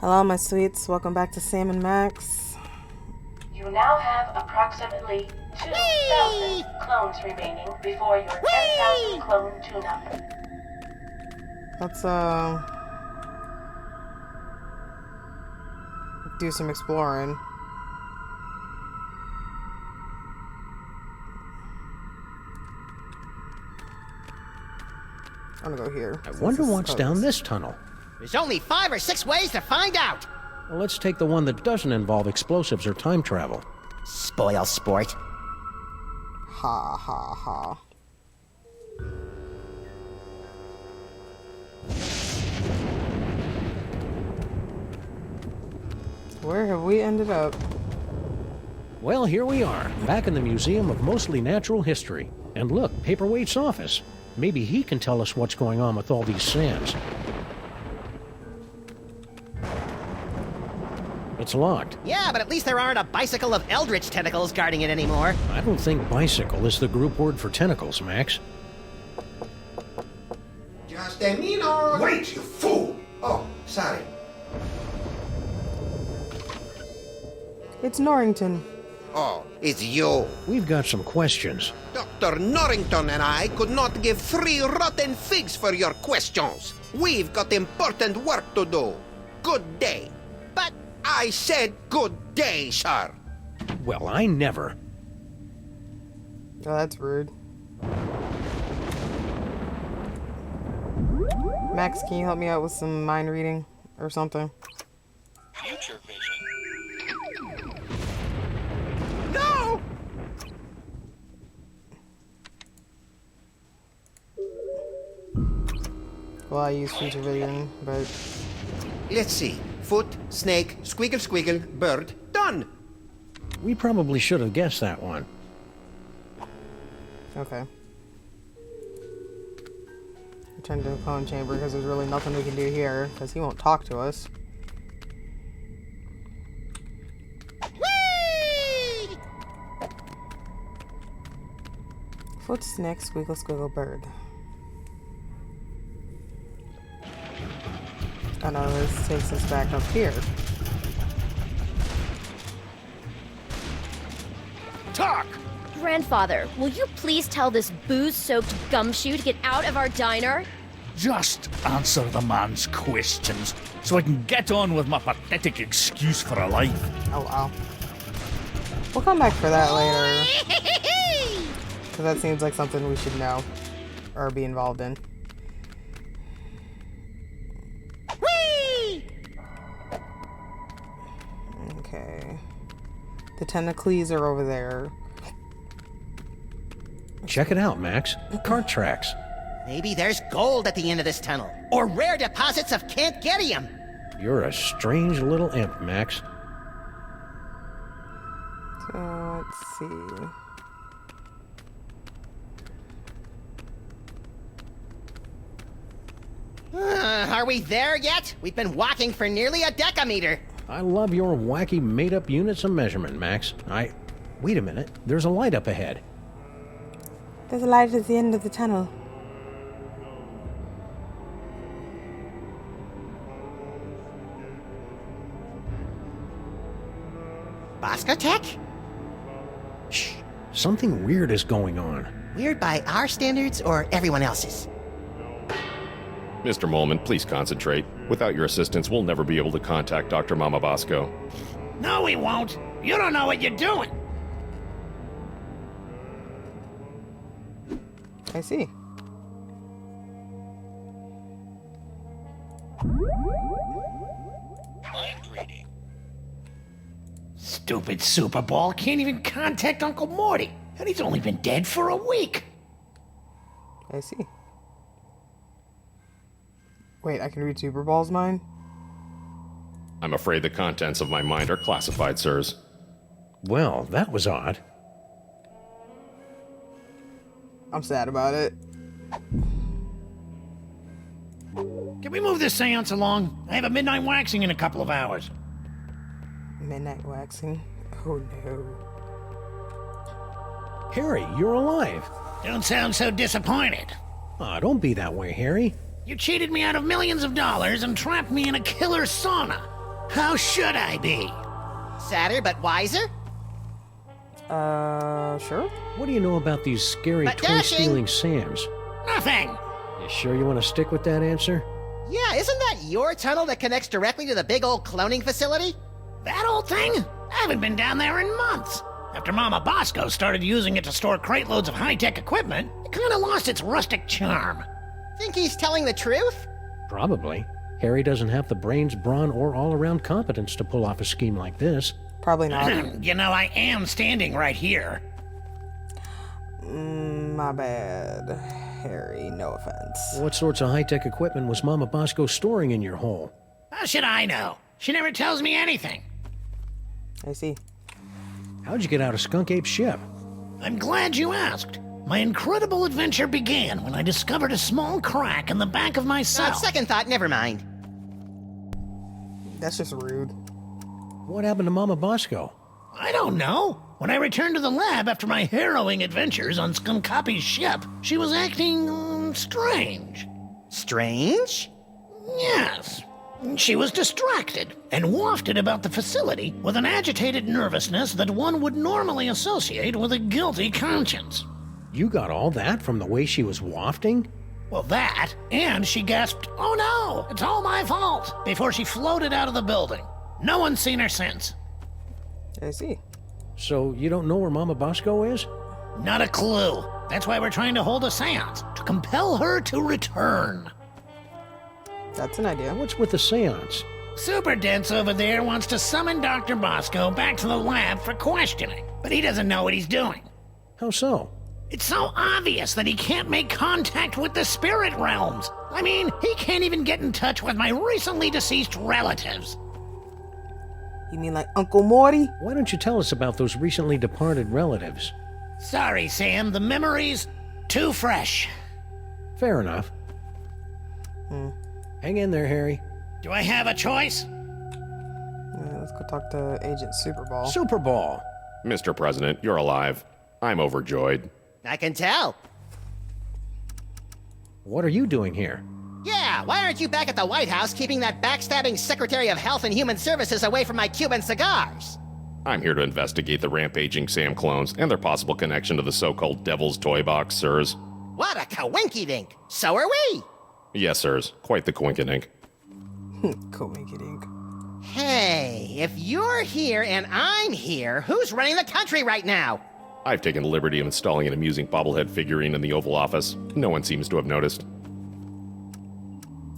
Hello, my sweets. Welcome back to Sam and Max. You now have approximately 2,000 clones remaining before your 10,000 clone tune-up. Let's, do some exploring. I'm gonna go here. I wonder what's down this tunnel. There's only 5 or 6 ways to find out. Well, let's take the one that doesn't involve explosives or time travel. Spoil sport. Ha ha ha. Where have we ended up? Well, here we are, back in the Museum of Mostly Natural History. And look, Paperweight's office. Maybe he can tell us what's going on with all these sands. It's locked. Yeah, but at least there aren't a bicycle of eldritch tentacles guarding it anymore. I don't think bicycle is the group word for tentacles, Max. Just a minute! Wait, you fool! Oh, sorry. It's Norrington. Oh, it's you. We've got some questions. Dr. Norrington and I could not give 3 rotten figs for your questions. We've got important work to do. Good day. But I said good day, sir. Well, I never. Oh, that's rude. Max, can you help me out with some mind reading or something? Future vision. No! Well, I use future vision, but Let's see. Foot, snake, squiggle squiggle, bird, done. We probably should have guessed that one. okay. Return to the clone chamber because there's really nothing we can do here because he won't talk to us. Foot, snake, squiggle, squiggle, bird. Oh no, this takes us back up here. Talk! Grandfather, will you please tell this booze-soaked gumshoe to get out of our diner? Just answer the man's questions so I can get on with my pathetic excuse for a life. Oh wow. We'll come back for that later. Because that seems like something we should know. Or be involved in. Okay. The tentacles are over there. Check it out, Max. Cart tracks. maybe there's gold at the end of this tunnel. Or rare deposits of Cantgetium. You're a strange little imp, Max. So, let's see. Are we there yet? We've been walking for nearly a decameter. I love your wacky made-up units of measurement, Max. Wait a minute. There's a light up ahead. There's a light at the end of the tunnel. Boscotech? Shh. Something weird is going on. Weird by our standards or everyone else's? Mr. Molman, please concentrate. Without your assistance, we'll never be able to contact Dr. Mama Bosco. No, we won't. You don't know what you're doing. I see. Mind reading. Stupid Super Ball can't even contact Uncle Morty, and he's only been dead for a week. I see. Wait, I can read Super Ball's mind? I'm afraid the contents of my mind are classified, sirs. Well, that was odd. I'm sad about it. Can we move this seance along? I have a midnight waxing in a couple of hours. Midnight waxing? Oh no. Harry, you're alive. Don't sound so disappointed. Aw, don't be that way, Harry. You cheated me out of millions of dollars and trapped me in a killer sauna. How should I be? Sadder but wiser? Sure? What do you know about these scary But twin-stealing Sams? Nothing. You sure you want to stick with that answer? Yeah, isn't that your tunnel that connects directly to the big old cloning facility? That old thing? I haven't been down there in months. After Mama Bosco started using it to store crate loads of high-tech equipment, it kind of lost its rustic charm. Think he's telling the truth? Probably. Harry doesn't have the brains, brawn, or all-around competence to pull off a scheme like this. Probably not. You know, I am standing right here. My bad, Harry. No offense. What sorts of high-tech equipment was Mama Bosco storing in your hole? How should I know? She never tells me anything. I see. How'd you get out of Skunk Ape's ship? I'm glad you asked. My incredible adventure began when I discovered a small crack in the back of my cell. On second thought, never mind. That's just rude. What happened to Mama Bosco? I don't know. When I returned to the lab after my harrowing adventures on Skunkapi's ship, she was acting strange. Strange? Yes. She was distracted and wafted about the facility with an agitated nervousness that one would normally associate with a guilty conscience. You got all that from the way she was wafting? Well, that, and she gasped, "Oh no, it's all my fault," before she floated out of the building. No one's seen her since. I see. So you don't know where Mama Bosco is? Not a clue. That's why we're trying to hold a seance, to compel her to return. That's an idea. What's with the seance? Super Dense over there wants to summon Dr. Bosco back to the lab for questioning, but he doesn't know what he's doing. How so? It's so obvious that he can't make contact with the spirit realms. I mean, he can't even get in touch with my recently deceased relatives. You mean like Uncle Morty? Why don't you tell us about those recently departed relatives? Sorry, Sam, the memory's too fresh. Fair enough. Hang in there, Harry. Do I have a choice? Yeah, let's go talk to Agent Superball. Super Ball. Mr. President, you're alive. I'm overjoyed. I can tell. What are you doing here? Yeah, why aren't you back at the White House keeping that backstabbing Secretary of Health and Human Services away from my Cuban cigars? I'm here to investigate the rampaging Sam clones and their possible connection to the so-called Devil's Toy Box, sirs. What a coinky-dink! So are we! Yes, sirs. Quite the coinkydink. Coinky-dink. Hey, if you're here and I'm here, who's running the country right now? I've taken the liberty of installing an amusing bobblehead figurine in the Oval Office. No one seems to have noticed.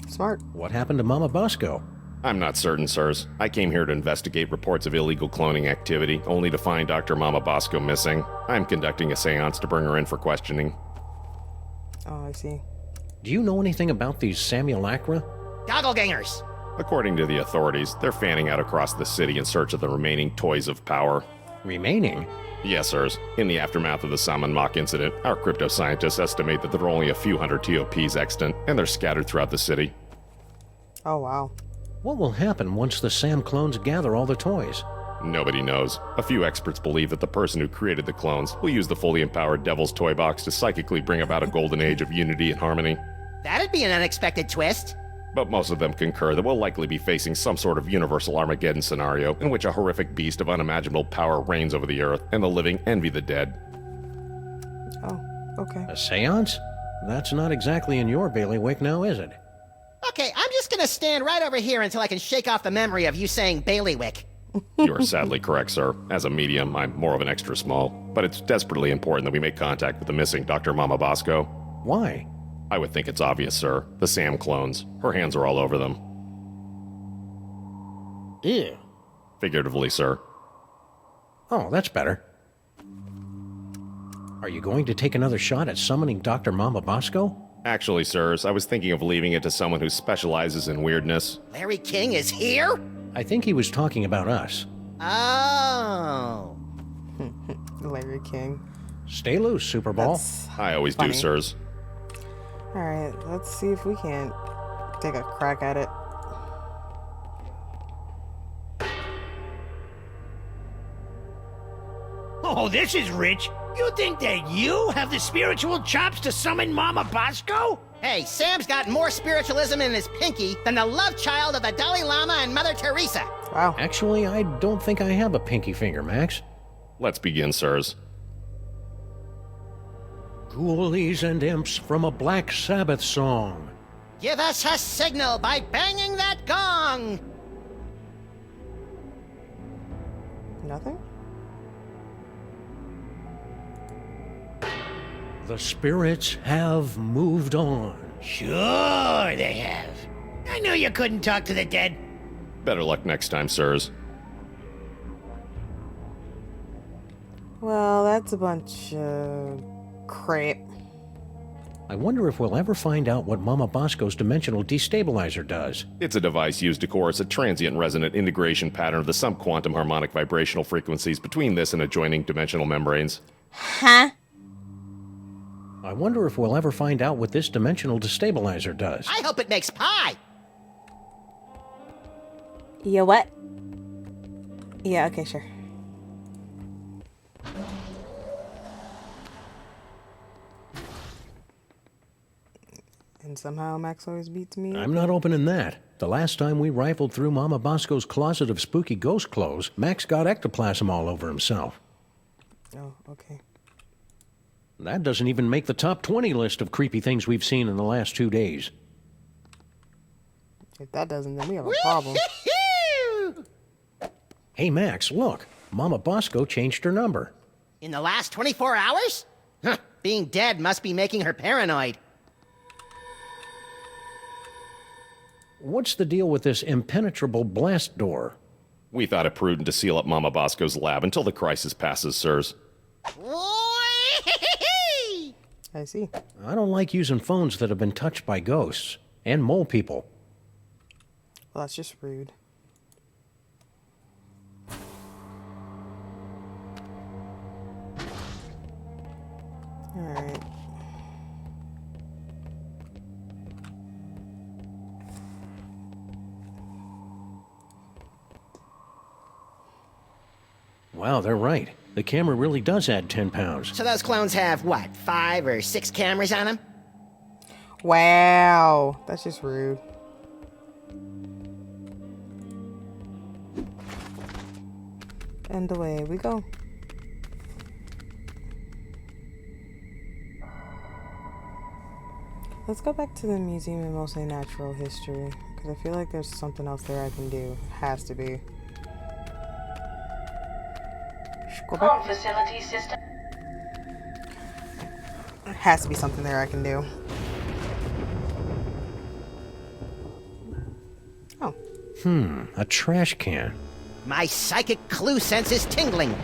Smart. What happened to Mama Bosco? I'm not certain, sirs. I came here to investigate reports of illegal cloning activity, only to find Dr. Mama Bosco missing. I'm conducting a seance to bring her in for questioning. Oh, I see. Do you know anything about these Simulacra? Doppelgangers! According to the authorities, they're fanning out across the city in search of the remaining toys of power. Remaining? Yes, sirs. In the aftermath of the Salmon Mock incident, our crypto scientists estimate that there are only a few hundred TOPs extant, and they're scattered throughout the city. Oh, wow. What will happen once the Sam clones gather all the toys? Nobody knows. A few experts believe that the person who created the clones will use the fully empowered Devil's Toy Box to psychically bring about a golden age of unity and harmony. That'd be an unexpected twist. But most of them concur that we'll likely be facing some sort of universal Armageddon scenario in which a horrific beast of unimaginable power reigns over the earth, and the living envy the dead. Oh, okay. A seance? That's not exactly in your bailiwick now, is it? Okay, I'm just gonna stand right over here until I can shake off the memory of you saying bailiwick. You are sadly correct, sir. As a medium, I'm more of an extra small, but it's desperately important that we make contact with the missing Dr. Mama Bosco. Why? I would think it's obvious, sir. The Sam clones. Her hands are all over them. Ew. Figuratively, sir. Oh, that's better. Are you going to take another shot at summoning Dr. Mama Bosco? Actually, sirs, I was thinking of leaving it to someone who specializes in weirdness. Larry King is here? I think he was talking about us. Oh. Larry King. Stay loose, Superball. That's I always funny. do, sirs. Alright, let's see if we can't take a crack at it. Oh, this is rich. You think that you have the spiritual chops to summon Mama Bosco? Hey, Sam's got more spiritualism in his pinky than the love child of the Dalai Lama and Mother Teresa. Wow. Actually, I don't think I have a pinky finger, Max. Let's begin, sirs. Ghoulies and imps from a Black Sabbath song. Give us a signal by banging that gong. Nothing? The spirits have moved on. Sure they have. I knew you couldn't talk to the dead. Better luck next time, sirs. Well, that's a bunch of crap. I wonder if we'll ever find out what Mama Bosco's dimensional destabilizer does. It's a device used to coerce a transient resonant integration pattern of the subquantum harmonic vibrational frequencies between this and adjoining dimensional membranes. Huh? I wonder if we'll ever find out what this dimensional destabilizer does. I hope it makes pie. Yeah, what? Yeah, okay, sure. And somehow Max always beats me. I'm not opening that. The last time we rifled through Mama Bosco's closet of spooky ghost clothes, Max got ectoplasm all over himself. Oh, okay. That doesn't even make the top 20 list of creepy things we've seen in the last 2 days. If that doesn't, then we have a problem. Hey, Max, look. Mama Bosco changed her number. In the last 24 hours? Huh, being dead must be making her paranoid. What's the deal with this impenetrable blast door? We thought it prudent to seal up Mama Bosco's lab until the crisis passes, sirs. I see. I don't like using phones that have been touched by ghosts. And mole people. Well, that's just rude. Alright. Wow, they're right. The camera really does add 10 pounds. So those clones have, what, 5 or 6 cameras on them? Wow. That's just rude. And away we go. Let's go back to the Museum of Mostly Natural History, because I feel like there's something else there I can do. Has to be. Go Clone back. facility system. There has to be something there I can do. Oh. A trash can. My psychic clue sense is tingling.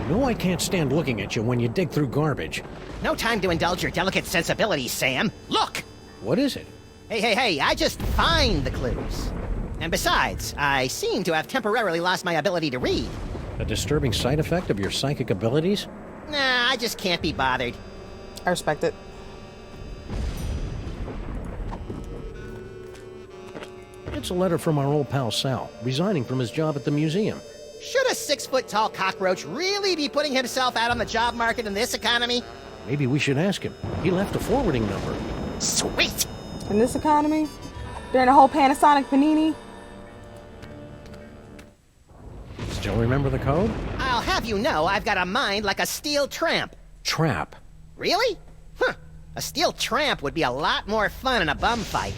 No, I can't stand looking at you when you dig through garbage. No time to indulge your delicate sensibilities, Sam. Look! What is it? Hey, I just find the clues. And besides, I seem to have temporarily lost my ability to read. A disturbing side effect of your psychic abilities? Nah, I just can't be bothered. I respect it. It's a letter from our old pal Sal, resigning from his job at the museum. Should a 6-foot-tall cockroach really be putting himself out on the job market in this economy? Maybe we should ask him. He left a forwarding number. Sweet! In this economy? During the whole Panasonic panini? Still remember the code? I'll have you know I've got a mind like a steel tramp. Trap. Really? Huh. A steel tramp would be a lot more fun in a bum fight.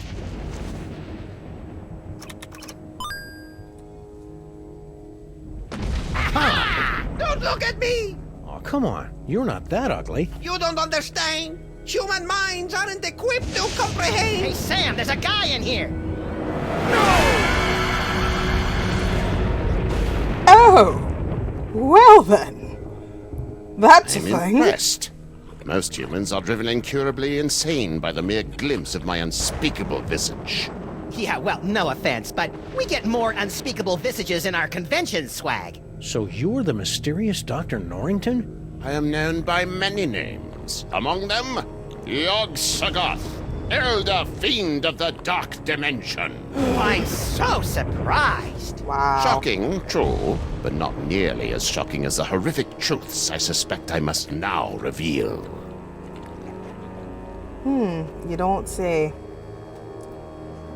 Ah! Don't look at me! Oh, come on. You're not that ugly. You don't understand. Human minds aren't equipped to comprehend. Hey, Sam, there's a guy in here! Oh! Well then. That's a I'm thing. impressed. Most humans are driven incurably insane by the mere glimpse of my unspeakable visage. Yeah, well, no offense, but we get more unspeakable visages in our convention swag. So you're the mysterious Dr. Norrington? I am known by many names. Among them, Yog-Sothoth, Elder Fiend of the Dark Dimension. I'm so surprised. Wow. Shocking, true, but not nearly as shocking as the horrific truths I suspect I must now reveal. You don't say.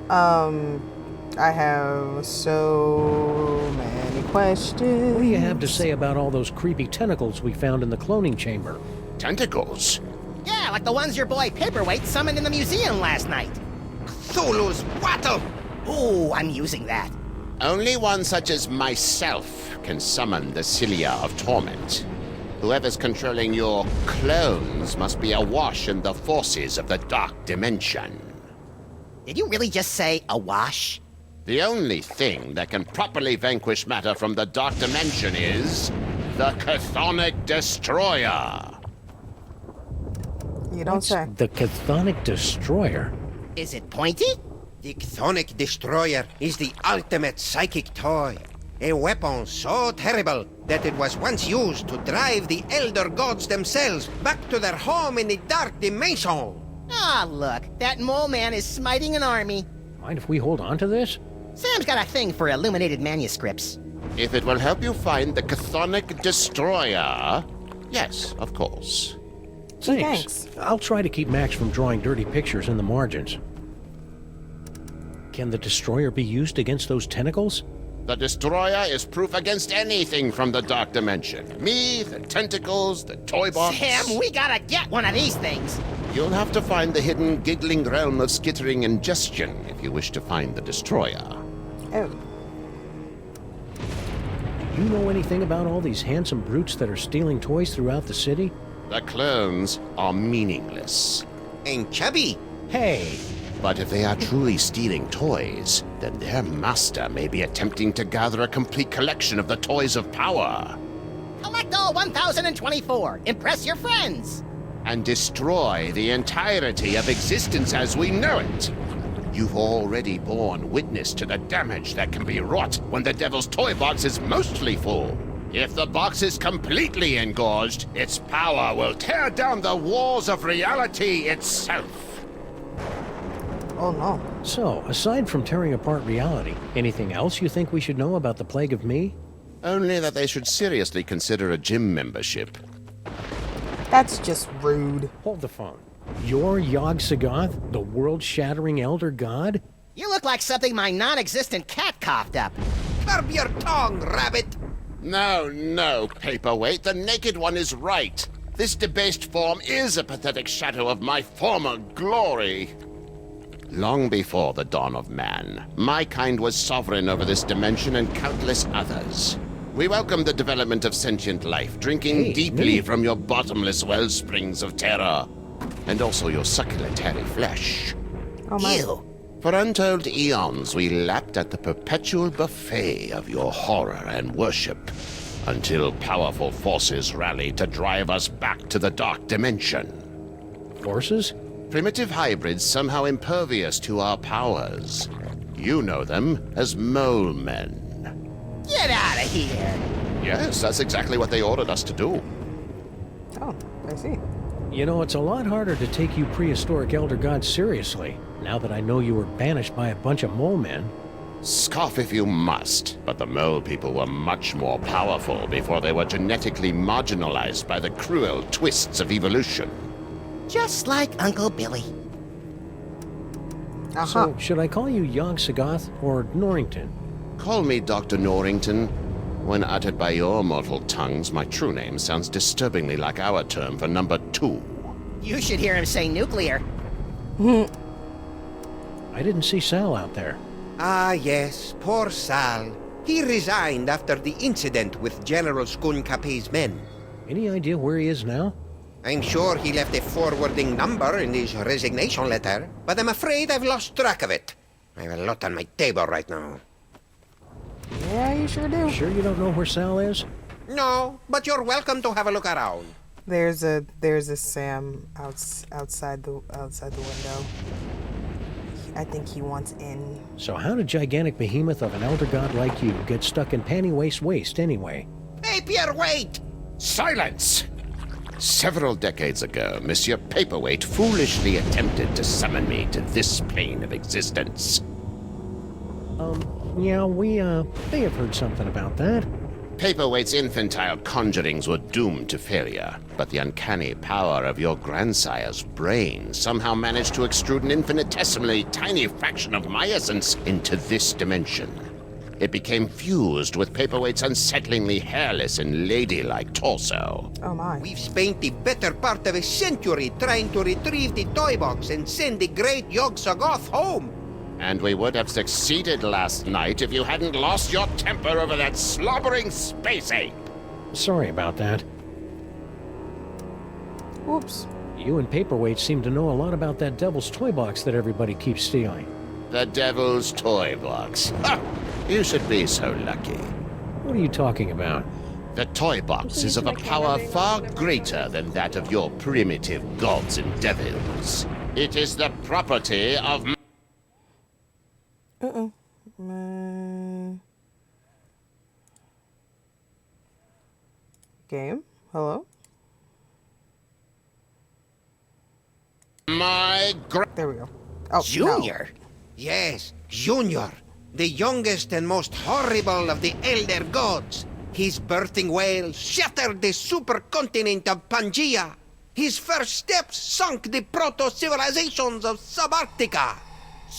I have so many questions. What do you have to say about all those creepy tentacles we found in the cloning chamber? Tentacles? Yeah, like the ones your boy Paperweight summoned in the museum last night. Cthulhu's wattle! Ooh, I'm using that. Only one such as myself can summon the Cilia of Torment. Whoever's controlling your clones must be awash in the forces of the Dark Dimension. Did you really just say awash? The only thing that can properly vanquish matter from the Dark Dimension is the Chthonic Destroyer. You don't say. The Chthonic Destroyer? Is it pointy? The Chthonic Destroyer is the ultimate psychic toy. A weapon so terrible that it was once used to drive the Elder Gods themselves back to their home in the Dark Dimension. Ah, look, that mole man is smiting an army. Mind if we hold on to this? Sam's got a thing for illuminated manuscripts. If it will help you find the Chthonic Destroyer, yes, of course. Thanks. I'll try to keep Max from drawing dirty pictures in the margins. Can the Destroyer be used against those tentacles? The Destroyer is proof against anything from the Dark Dimension. Me, the tentacles, the toy box. Sam, we gotta get one of these things. You'll have to find the hidden giggling realm of skittering ingestion if you wish to find the Destroyer. Oh. Do you know anything about all these handsome brutes that are stealing toys throughout the city? The clones are meaningless. And chubby. Hey! But if they are truly stealing toys, then their master may be attempting to gather a complete collection of the toys of power. Collect all 1024. Impress your friends. And destroy the entirety of existence as we know it. You've already borne witness to the damage that can be wrought when the Devil's Toy Box is mostly full. If the box is completely engorged, its power will tear down the walls of reality itself. Oh no. So, aside from tearing apart reality, anything else you think we should know about the Plague of Me? Only that they should seriously consider a gym membership. That's just rude. Hold the phone. You're Yog-Sothoth, the world-shattering elder god? You look like something my non-existent cat coughed up. Curb your tongue, rabbit! No, Paperweight, the Naked One is right. This debased form is a pathetic shadow of my former glory. Long before the dawn of man, my kind was sovereign over this dimension and countless others. We welcome the development of sentient life, drinking deeply from your bottomless well springs of terror, and also your succulent hairy flesh. Oh my. Ew. For untold eons, we lapped at the perpetual buffet of your horror and worship, until powerful forces rallied to drive us back to the Dark Dimension. Forces? Primitive hybrids somehow impervious to our powers. You know them as mole men. Get out of here. Yes, that's exactly what they ordered us to do. Oh, I see. You know, it's a lot harder to take you prehistoric elder gods seriously, now that I know you were banished by a bunch of mole men. Scoff if you must, but the mole people were much more powerful before they were genetically marginalized by the cruel twists of evolution. Just like Uncle Billy. Uh-huh. So, should I call you Yog-Sothoth or Norrington? Call me Dr. Norrington. When uttered by your mortal tongues, my true name sounds disturbingly like our term for number 2. You should hear him say nuclear. I didn't see Sal out there. Ah, yes, poor Sal. He resigned after the incident with General Skun-Kapay's men. Any idea where he is now? I'm sure he left a forwarding number in his resignation letter, but I'm afraid I've lost track of it. I have a lot on my table right now. Yeah, you sure do. Sure you don't know where Sal is? No, but you're welcome to have a look around. There's a Sam outside the window. I think he wants in. So how did gigantic behemoth of an elder god like you get stuck in panty waist anyway? Hey, Pierre, wait! Silence! Several decades ago, Monsieur Paperweight foolishly attempted to summon me to this plane of existence. Yeah, we may have heard something about that. Paperweight's infantile conjurings were doomed to failure, but the uncanny power of your grandsire's brain somehow managed to extrude an infinitesimally tiny fraction of my essence into this dimension. It became fused with Paperweight's unsettlingly hairless and ladylike torso. Oh my. We've spent the better part of a century trying to retrieve the toy box and send the great Yog-Sothoth home. And we would have succeeded last night if you hadn't lost your temper over that slobbering space ape. Sorry about that. Whoops. You and Paperweight seem to know a lot about that devil's toy box that everybody keeps stealing. The devil's toy box. Ha! You should be so lucky. What are you talking about? The toy box is of a power far greater than that of your primitive gods and devils. It is the property of... Game? Hello? There we go. Oh, Junior? Yes, Junior, the youngest and most horrible of the Elder Gods. His birthing wail shattered the supercontinent of Pangaea. His first steps sunk the proto-civilizations of Subarctica.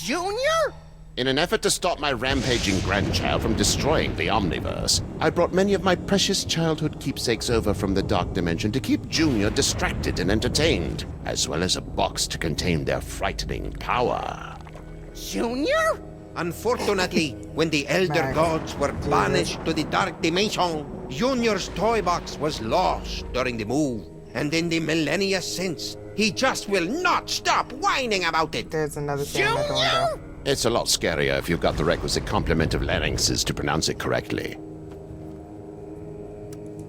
Junior? In an effort to stop my rampaging grandchild from destroying the Omniverse, I brought many of my precious childhood keepsakes over from the Dark Dimension to keep Junior distracted and entertained, as well as a box to contain their frightening power. Junior? Unfortunately, when the Elder Gods were banished to the Dark Dimension, Junior's toy box was lost during the move. And in the millennia since, he just will not stop whining about it. There's another thing at the window. It's a lot scarier if you've got the requisite complement of larynxes to pronounce it correctly.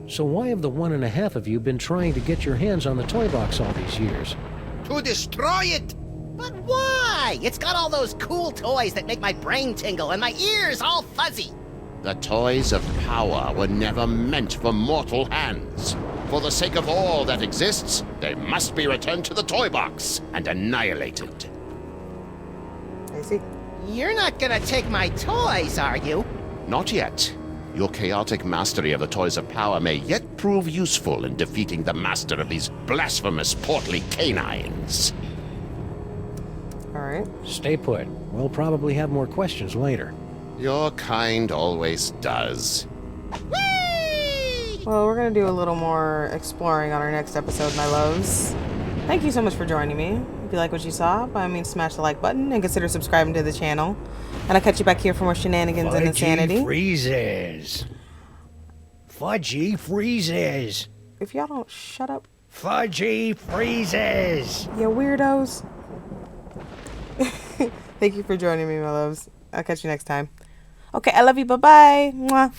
So why have the 1.5 of you been trying to get your hands on the toy box all these years? To destroy it! But why? It's got all those cool toys that make my brain tingle and my ears all fuzzy. The toys of power were never meant for mortal hands. For the sake of all that exists, they must be returned to the toy box and annihilated. I see. You're not gonna take my toys, are you? Not yet. Your chaotic mastery of the toys of power may yet prove useful in defeating the master of these blasphemous portly canines. Alright. Stay put. We'll probably have more questions later. Your kind always does. Well, we're going to do a little more exploring on our next episode, my loves. Thank you so much for joining me. If you like what you saw, by all means smash the like button and consider subscribing to the channel. And I'll catch you back here for more shenanigans and insanity. Freezes. Fudgy freezes. If y'all don't shut up, Fudgy freezes. you weirdos. Thank you for joining me, my loves. I'll catch you next time. Okay, I love you. Bye-bye. Mwah.